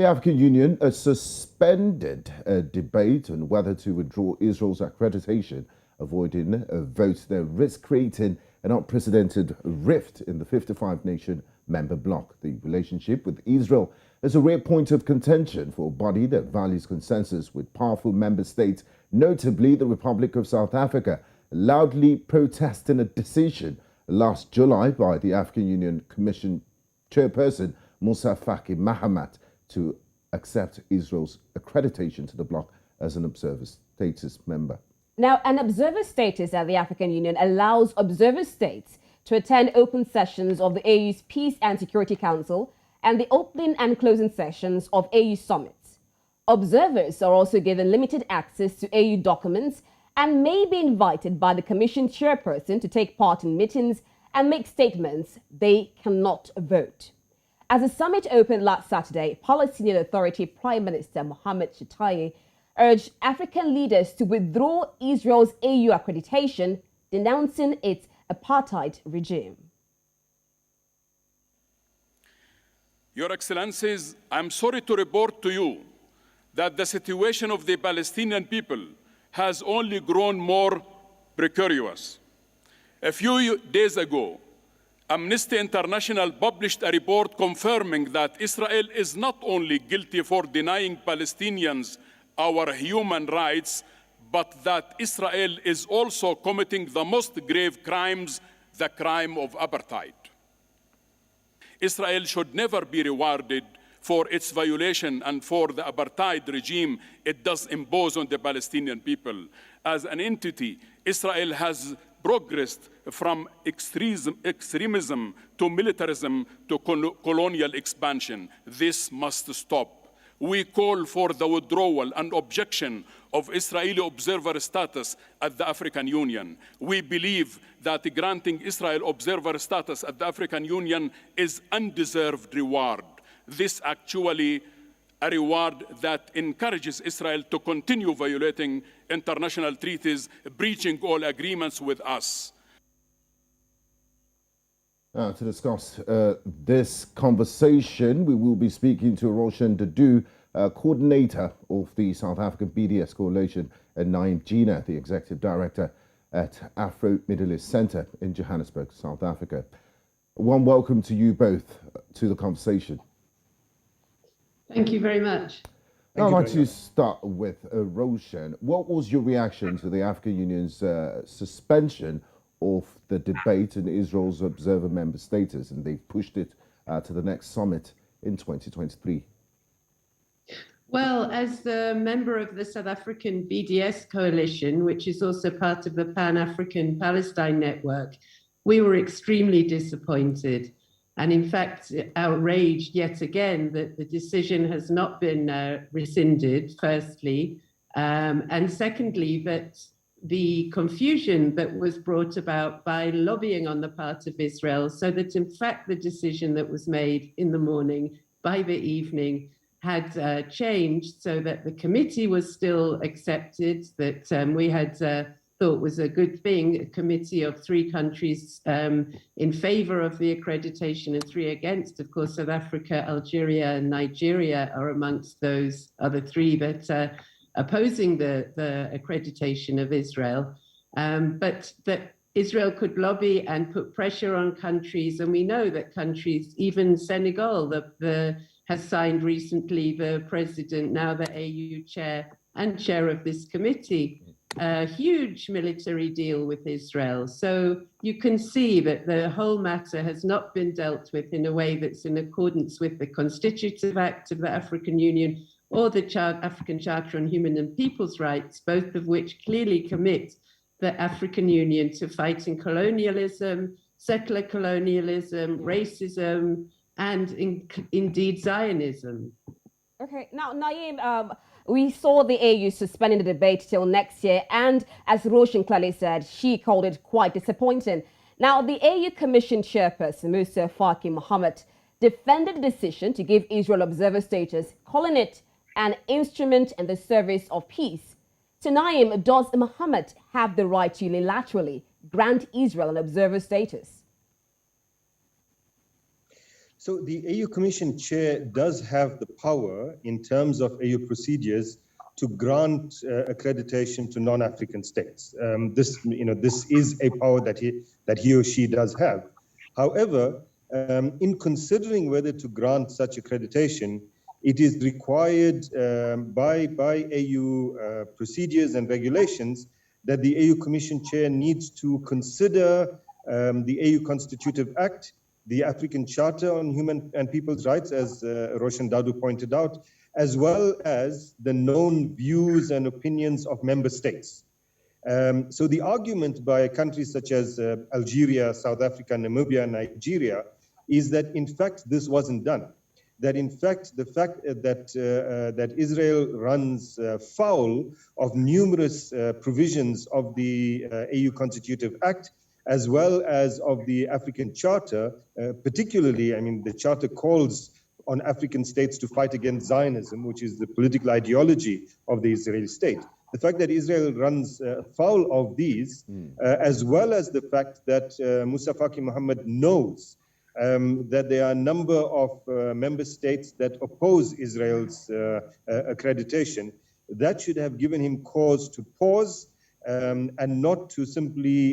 The African Union has suspended a debate on whether to withdraw Israel's accreditation, avoiding a vote that risks creating an unprecedented rift in the 55-nation member bloc. The relationship with Israel is a rare point of contention for a body that values consensus with powerful member states, notably the Republic of South Africa, loudly protesting a decision last July by the African Union Commission chairperson Moussa Faki Mahamat to accept Israel's accreditation to the bloc as an observer status member. Now, an observer status at the African Union allows observer states to attend open sessions of the AU's Peace and Security Council and the opening and closing sessions of AU summits. Observers are also given limited access to AU documents and may be invited by the Commission chairperson to take part in meetings and make statements. They cannot vote. As the summit opened last Saturday, Palestinian Authority Prime Minister Mohammed Shtayyeh urged African leaders to withdraw Israel's AU accreditation, denouncing its apartheid regime. Your Excellencies, I'm sorry to report to you that the situation of the Palestinian people has only grown more precarious. A few days ago, Amnesty International published a report confirming that Israel is not only guilty for denying Palestinians our human rights, but that Israel is also committing the most grave crimes, the crime of apartheid. Israel should never be rewarded for its violation and for the apartheid regime it does impose on the Palestinian people. As an entity, Israel has progressed from extremism to militarism to colonial expansion. This must stop. We call for the withdrawal and objection of Israeli observer status at the African Union. We believe that granting Israel observer status at the African Union is undeserved reward. This actually a reward that encourages Israel to continue violating international treaties, breaching all agreements with us. To discuss this conversation, we will be speaking to Roshan Dadoo, coordinator of the South African BDS Coalition, and Jeenah, the executive director at Afro-Middle Center in Johannesburg, South Africa. One welcome to you both to the conversation. Thank you very much. I'd like to start with Roshan. What was your reaction to the African Union's suspension of the debate in Israel's observer member status, and they've pushed it to the next summit in 2023? Well, as the member of the South African BDS coalition, which is also part of the Pan-African Palestine Network, we were extremely disappointed and in fact outraged yet again that the decision has not been rescinded, firstly, and secondly, that the confusion that was brought about by lobbying on the part of Israel, so that in fact the decision that was made in the morning by the evening had changed, so that the committee was still accepted, that we had thought was a good thing, a committee of 3 countries in favor of the accreditation and 3 against. Of course, South Africa, Algeria and Nigeria are amongst those other 3 that opposing the accreditation of Israel, but that Israel could lobby and put pressure on countries. And we know that countries, even Senegal, has signed recently, the president, now the AU chair and chair of this committee, a huge military deal with Israel. So you can see that the whole matter has not been dealt with in a way that's in accordance with the Constitutive Act of the African Union or the African Charter on Human and People's Rights, both of which clearly commit the African Union to fighting colonialism, settler colonialism, racism, and indeed Zionism. Okay, now Naeem, we saw the AU suspending the debate till next year, and as Roshan clearly said, she called it quite disappointing. Now, the AU Commission chairperson, Moussa Faki Mahamat, defended the decision to give Israel observer status, calling it an instrument in the service of peace. So Naeem, does Mahamat have the right to unilaterally grant Israel an observer status? So the AU Commission Chair does have the power in terms of AU procedures to grant accreditation to non-African states. This is a power that he or she does have. However, in considering whether to grant such accreditation, it is required by AU procedures and regulations that the AU Commission Chair needs to consider the AU Constitutive Act, the African Charter on Human and People's Rights, as Roshan Dadoo pointed out, as well as the known views and opinions of member states. So the argument by countries such as Algeria, South Africa, Namibia, and Nigeria is that in fact this wasn't done. That in fact the fact that Israel runs foul of numerous provisions of the AU Constitutive Act, as well as of the African Charter, particularly, I mean, the Charter calls on African states to fight against Zionism, which is the political ideology of the Israeli state. The fact that Israel runs foul of these, as well as the fact that Moussa Faki Mohammed knows that there are a number of member states that oppose Israel's accreditation, that should have given him cause to pause and not to simply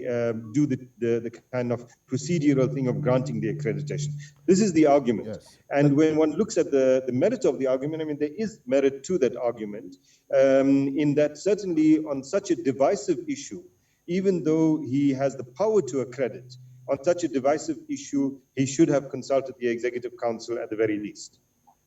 do the kind of procedural thing of granting the accreditation. This is the argument. Yes. And when one looks at the merit of the argument, I mean, there is merit to that argument, in that certainly on such a divisive issue, even though he has the power to accredit, on such a divisive issue, he should have consulted the Executive Council at the very least.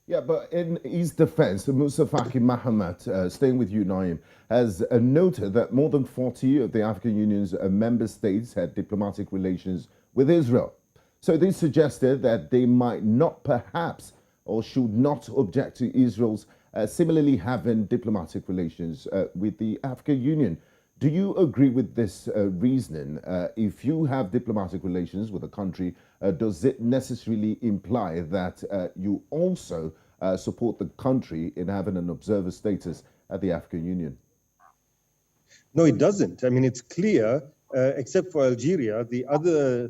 Yeah, but in his defense, Moussa Faki Mohammed, staying with you, Naeem, has noted that more than 40 of the African Union's member states had diplomatic relations with Israel. So this suggested that they might not perhaps or should not object to Israel's similarly having diplomatic relations with the African Union. Do you agree with this reasoning? If you have diplomatic relations with a country, does it necessarily imply that you also support the country in having an observer status at the African Union? No, it doesn't. I mean, it's clear, except for Algeria, the other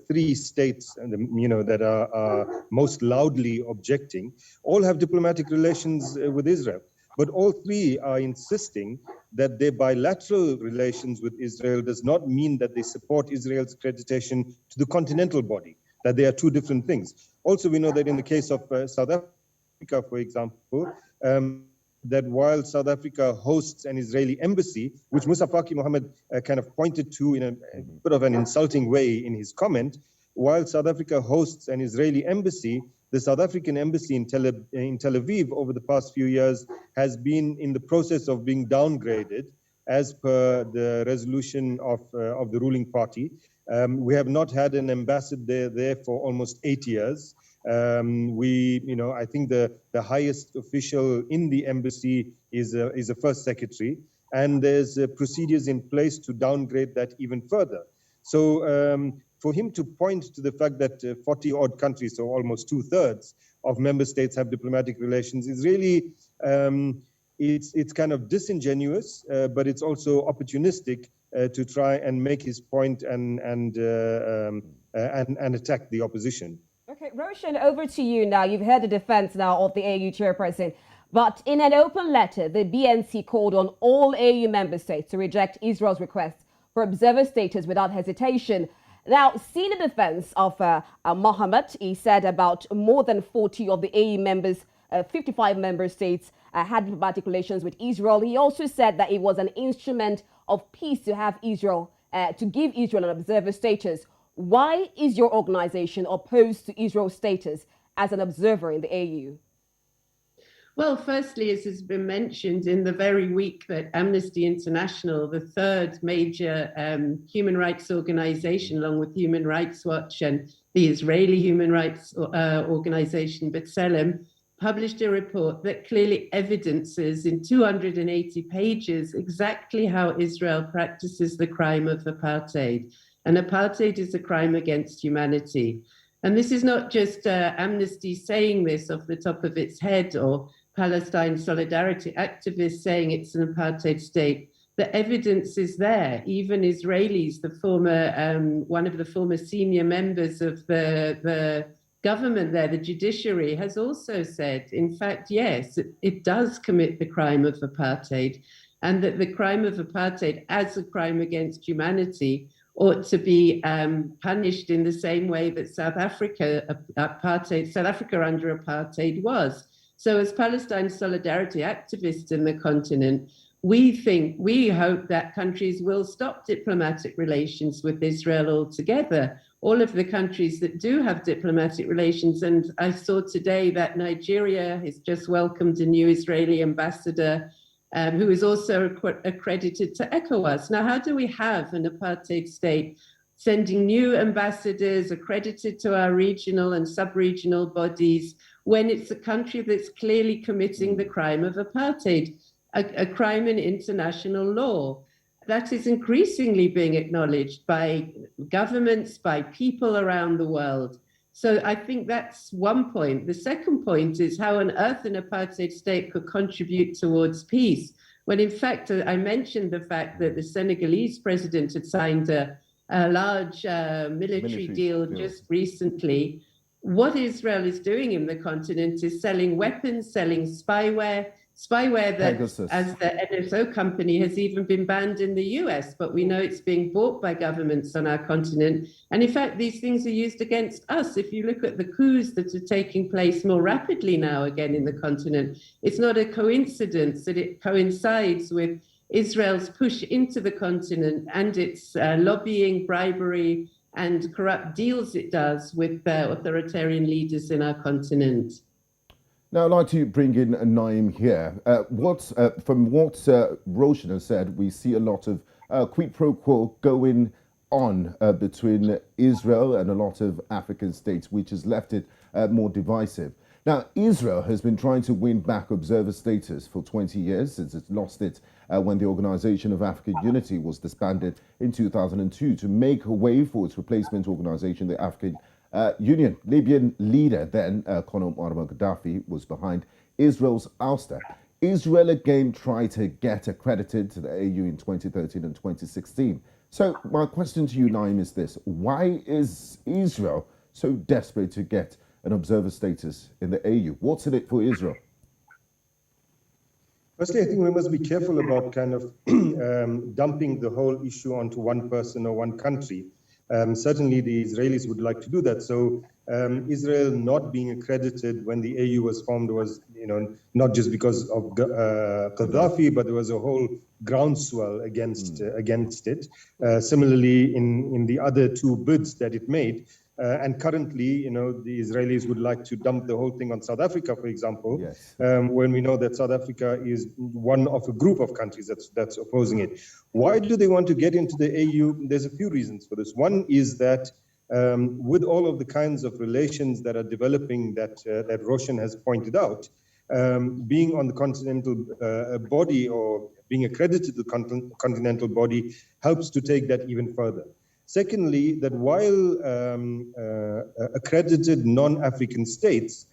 three states, that are most loudly objecting, all have diplomatic relations with Israel. But all three are insisting that their bilateral relations with Israel does not mean that they support Israel's accreditation to the continental body, that they are two different things. Also, we know that in the case of South Africa, for example, that while South Africa hosts an Israeli embassy, which Moussa Faki Mohammed kind of pointed to in a bit of an insulting way in his comment, while South Africa hosts an Israeli embassy, the South African embassy in Tel Aviv over the past few years has been in the process of being downgraded as per the resolution of the ruling party. We have not had an ambassador there for almost 8 years. I think the highest official in the embassy is a first secretary, and there's procedures in place to downgrade that even further. So for him to point to the fact that 40 odd countries, so almost 2/3 of member states have diplomatic relations, is really it's kind of disingenuous, but it's also opportunistic to try and make his point and attack the opposition. Okay, Roshan, over to you now. You've heard the defense now of the AU chairperson. But in an open letter, the BNC called on all AU member states to reject Israel's request for observer status without hesitation. Now, seeing the defense of Mohammed, he said about more than 40 of the AU members, 55 member states had diplomatic relations with Israel. He also said that it was an instrument of peace to have Israel, to give Israel an observer status. Why is your organization opposed to Israel's status as an observer in the AU? Well, firstly, as has been mentioned, in the very week that Amnesty International, the third major human rights organization, along with Human Rights Watch and the Israeli human rights organization B'Tselem, published a report that clearly evidences in 280 pages exactly how Israel practices the crime of apartheid. And apartheid is a crime against humanity. And this is not just Amnesty saying this off the top of its head, or Palestine solidarity activists saying it's an apartheid state. The evidence is there. Even Israelis, the former one of the former senior members of the government there, the judiciary, has also said, in fact, yes, it does commit the crime of apartheid, and that the crime of apartheid as a crime against humanity ought to be punished in the same way that South Africa under apartheid was. So as Palestine solidarity activists in the continent, we hope that countries will stop diplomatic relations with Israel altogether. All of the countries that do have diplomatic relations, and I saw today that Nigeria has just welcomed a new Israeli ambassador who is also accredited to ECOWAS. Now, how do we have an apartheid state sending new ambassadors accredited to our regional and sub-regional bodies when it's a country that's clearly committing the crime of apartheid, a crime in international law? That is increasingly being acknowledged by governments, by people around the world. So I think that's one point. The second point is how on earth an apartheid state could contribute towards peace, when in fact, I mentioned the fact that the Senegalese president had signed a large military deal just recently. What Israel is doing in the continent is selling weapons, selling spyware that, Pegasus, as the NSO company, has even been banned in the US, but we know it's being bought by governments on our continent. And in fact, these things are used against us. If you look at the coups that are taking place more rapidly now again in the continent, it's not a coincidence that it coincides with Israel's push into the continent and its lobbying, bribery, and corrupt deals it does with authoritarian leaders in our continent. Now, I'd like to bring in Naim here. From what Roshan has said, we see a lot of quid pro quo going on between Israel and a lot of African states, which has left it more divisive. Now, Israel has been trying to win back observer status for 20 years since it lost it when the Organization of African Unity was disbanded in 2002 to make a way for its replacement organization, the African Union. Libyan leader then, Colonel Muammar Gaddafi, was behind Israel's ouster. Israel again tried to get accredited to the AU in 2013 and 2016. So my question to you, Naim, is this. Why is Israel so desperate to get an observer status in the AU? What's in it for Israel? Firstly, I think we must be careful about kind of dumping the whole issue onto one person or one country. Certainly the Israelis would like to do that. So Israel not being accredited when the AU was formed was, not just because of Gaddafi, but there was a whole groundswell against it. Similarly, in the other two bids that it made, and currently, the Israelis would like to dump the whole thing on South Africa, for example, yes. When we know that South Africa is one of a group of countries that's opposing it. Why do they want to get into the AU? There's a few reasons for this. One is that with all of the kinds of relations that are developing that Roshan has pointed out, being on the continental body or being accredited to the continental body helps to take that even further. Secondly, that while accredited non-African states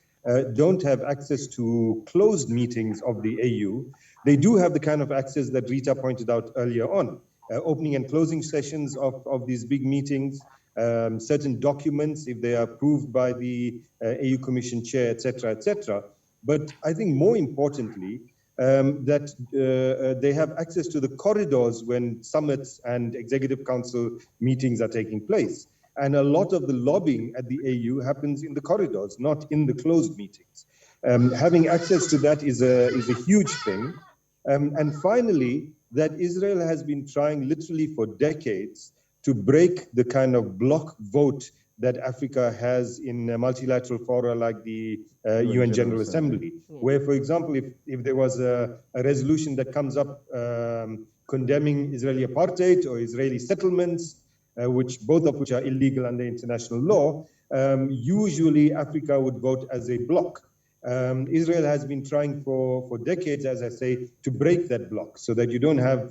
don't have access to closed meetings of the AU, they do have the kind of access that Rita pointed out earlier on, opening and closing sessions of these big meetings, certain documents, if they are approved by the AU Commission chair, etc., etc. But I think more importantly, that they have access to the corridors when summits and executive council meetings are taking place. And a lot of the lobbying at the AU happens in the corridors, not in the closed meetings. Having access to that is a huge thing. And finally, that Israel has been trying literally for decades to break the kind of block vote that Africa has in multilateral fora like the UN General Assembly, where, for example, if there was a resolution that comes up condemning Israeli apartheid or Israeli settlements, both of which are illegal under international law, usually Africa would vote as a bloc. Israel has been trying for decades, as I say, to break that block so that you don't have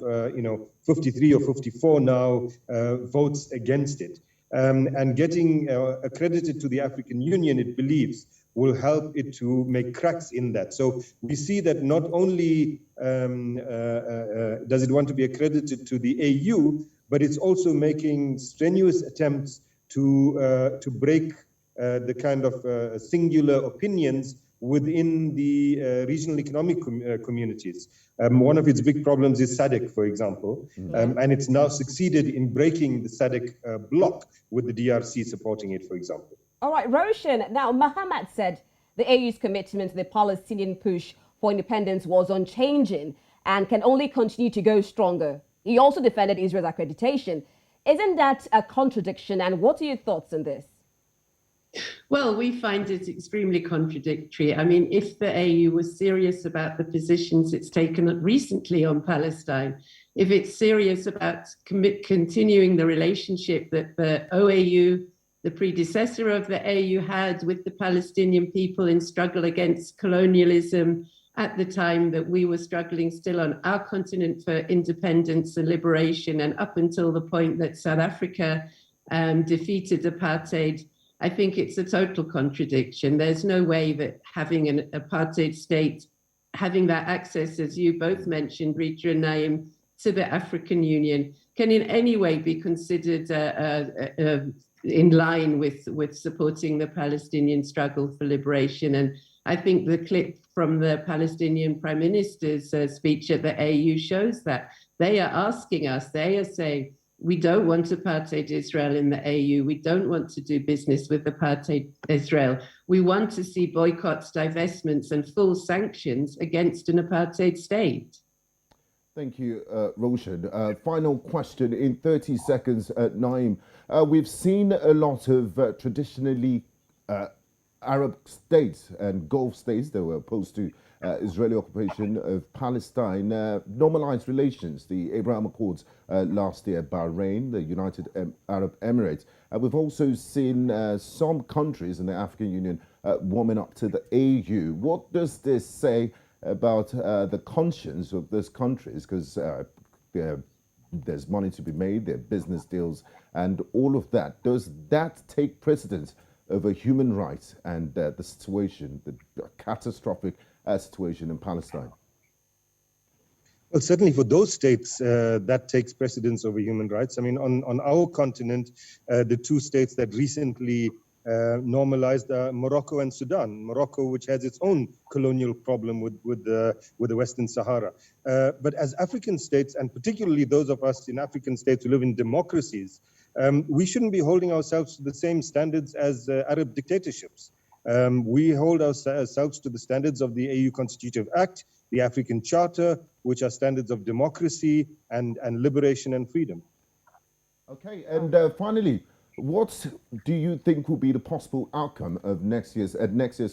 53 or 54 now votes against it. And getting accredited to the African Union, it believes, will help it to make cracks in that. So we see that not only does it want to be accredited to the AU, but it's also making strenuous attempts to break the kind of singular opinions within the regional economic communities. One of its big problems is SADC, for example, and it's now succeeded in breaking the SADC bloc with the DRC supporting it, for example. All right, Roshan. Now, Mohammed said the AU's commitment to the Palestinian push for independence was unchanging and can only continue to go stronger. He also defended Israel's accreditation. Isn't that a contradiction? And what are your thoughts on this? Well, we find it extremely contradictory. I mean, if the AU was serious about the positions it's taken recently on Palestine, if it's serious about continuing the relationship that the OAU, the predecessor of the AU, had with the Palestinian people in struggle against colonialism at the time that we were struggling still on our continent for independence and liberation, and up until the point that South Africa defeated apartheid, I think it's a total contradiction. There's no way that having an apartheid state, having that access, as you both mentioned, Rita and Naim, to the African Union can in any way be considered in line with supporting the Palestinian struggle for liberation. And I think the clip from the Palestinian Prime Minister's speech at the AU shows that. They are asking us, they are saying, we don't want apartheid Israel in the AU. We don't want to do business with apartheid Israel. We want to see boycotts, divestments, and full sanctions against an apartheid state. Thank you, Roshan. Final question in 30 seconds, Naim. We've seen a lot of traditionally Arab states and Gulf states that were opposed to Israeli occupation of Palestine normalized relations. The Abraham Accords last year, Bahrain, the United Arab Emirates. We've also seen some countries in the African Union warming up to the AU. What does this say about the conscience of those countries? Because there's money to be made, there are business deals and all of that. Does that take precedence over human rights and the situation, the catastrophic situation in Palestine? Well, certainly for those states, that takes precedence over human rights. I mean, on our continent, the two states that recently normalized Morocco and Sudan. Morocco, which has its own colonial problem with the Western Sahara. But as African states, and particularly those of us in African states who live in democracies, we shouldn't be holding ourselves to the same standards as Arab dictatorships. We hold ourselves to the standards of the AU Constitutive Act, the African Charter, which are standards of democracy and liberation and freedom. Okay, and finally, what do you think will be the possible outcome of next year's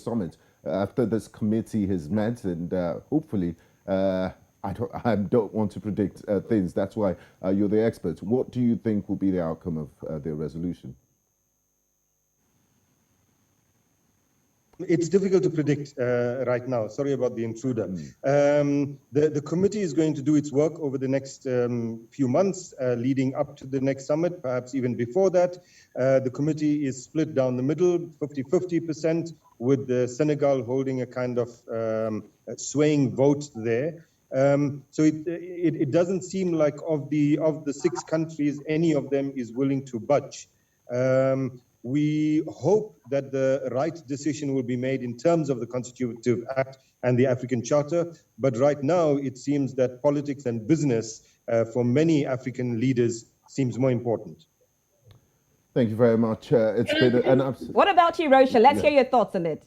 summit after this committee has met? And hopefully, I don't want to predict things. That's why you're the expert. What do you think will be the outcome of their resolution? It's difficult to predict right now. Sorry about the intruder. The committee is going to do its work over the next few months, leading up to the next summit, perhaps even before that. The committee is split down the middle, 50-50%, with Senegal holding a kind of swaying vote there. So it doesn't seem like of the 6 countries, any of them is willing to budge. We hope that the right decision will be made in terms of the Constitutive Act and the African Charter. But right now, it seems that politics and business for many African leaders seems more important. Thank you very much. It's been an absolute... What about you, Roshan? Let's hear your thoughts on it.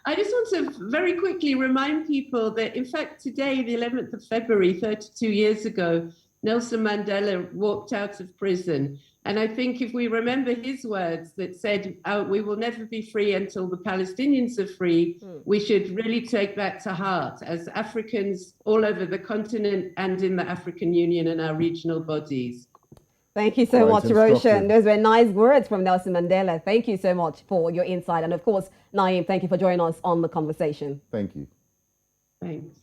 I just want to very quickly remind people that, in fact, today, the 11th of February, 32 years ago, Nelson Mandela walked out of prison. And I think if we remember his words that said, we will never be free until the Palestinians are free, we should really take that to heart as Africans all over the continent and in the African Union and our regional bodies. Thank you so much, Roshan. Those were nice words from Nelson Mandela. Thank you so much for your insight. And of course, Naim, thank you for joining us on the conversation. Thank you. Thanks.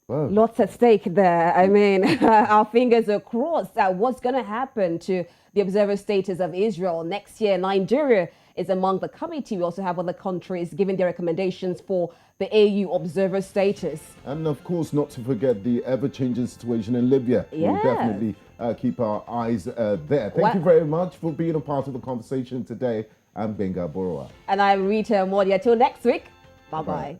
Wow. Lots at stake there. I mean, our fingers are crossed at what's going to happen to the observer status of Israel next year. Nigeria is among the committee. We also have other countries giving their recommendations for the AU observer status. And of course, not to forget the ever-changing situation in Libya. Yeah. We'll definitely keep our eyes there. Thank you very much for being a part of the conversation today. I'm Gbenga Aborowa. And I'm Rita Omodia. Till next week. Bye-bye.